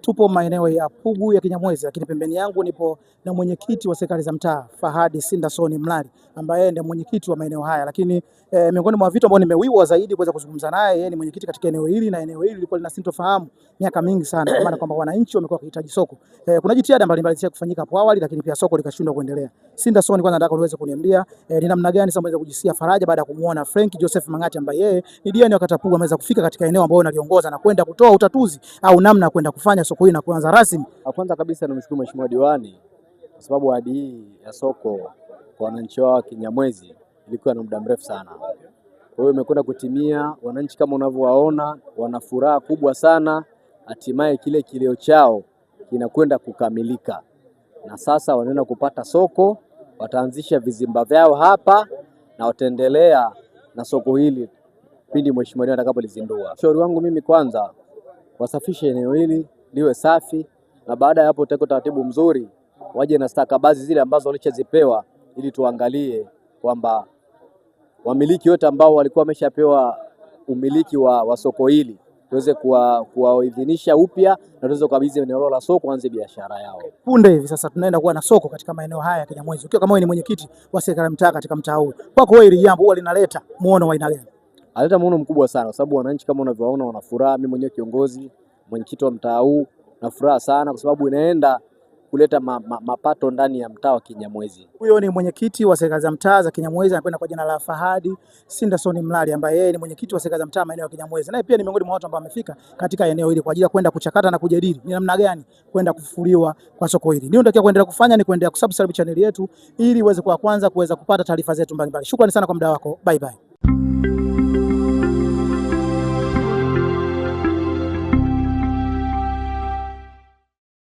Tupo maeneo ya Pugu ya Kinyamwezi, lakini pembeni yangu nipo na mwenyekiti wa serikali za mtaa Fahadi Sindason Mlali ambaye ndiye mwenyekiti wa maeneo haya, lakini miongoni mwa vitu ambavyo nimewiwa zaidi kuweza kuzungumza naye, yeye ni mwenyekiti katika eneo hili, na eneo hili lilikuwa lina sintofahamu miaka mingi sana, kwa maana kwamba wananchi wamekuwa wakihitaji soko. Kuna jitihada mbalimbali za kufanyika hapo awali, lakini pia soko likashindwa kuendelea. Sindason, kwanza nataka uweze kuniambia ni namna gani sasa umeweza kujisikia faraja baada ya kumuona Frank Joseph Mangati ambaye yeye ni diwani wa kata Pugu ameweza kufika katika eneo ambalo unaliongoza na kwenda kutoa utatuzi au namna kwenda kufanya soko hili na kuanza rasmi. Kwanza kabisa nimshukuru Mheshimiwa Diwani kwa sababu ahadi hii ya soko kwa wananchi wa Kinyamwezi ilikuwa na muda mrefu sana. Kwa hiyo imekwenda kutimia. Wananchi kama unavyowaona wana furaha kubwa sana, hatimaye kile kilio chao kinakwenda kukamilika, na sasa wanaenda kupata soko, wataanzisha vizimba vyao hapa na wataendelea na soko hili pindi Mheshimiwa Diwani atakapolizindua. Shauri wangu mimi, kwanza wasafishe eneo hili liwe safi, na baada ya hapo tutaweka taratibu mzuri, waje na stakabadhi zile ambazo walichozipewa, ili tuangalie kwamba wamiliki wote ambao walikuwa wameshapewa umiliki wa soko hili tuweze kuwaidhinisha upya na tuweze kukabidhi eneo la soko anze biashara yao. Punde hivi sasa tunaenda kuwa na soko katika maeneo haya ya Kinyamwezi. Ukiwa kama wewe ni mwenyekiti wa serikali ya mtaa katika mtaa huu, kwako wewe hili jambo huwa linaleta muono wa aina gani? Aleta muono mkubwa sana, kwa sababu wananchi kama unavyoona wana furaha. Mimi mwenyewe kiongozi mwenyekiti wa mtaa huu na furaha sana, kwa sababu inaenda kuleta mapato ndani ya mtaa wa Kinyamwezi. Huyo ni mwenyekiti wa serikali za mtaa za Kinyamwezi, anakwenda kwa jina la Fahadi Sindason Mlali, ambaye yeye ni mwenyekiti wa serikali za mtaa maeneo ya Kinyamwezi, naye pia ni miongoni mwa watu ambao wamefika katika eneo hili kwa ajili ya kwenda kuchakata na kujadili ni namna gani kwenda kufufuliwa kwa soko hili. Ndio natakiwa kuendelea kufanya ni kuendelea kusubscribe channel yetu ili uweze kuwa kwanza kuweza kupata taarifa zetu mbalimbali. Shukrani sana kwa muda wako. Bye bye.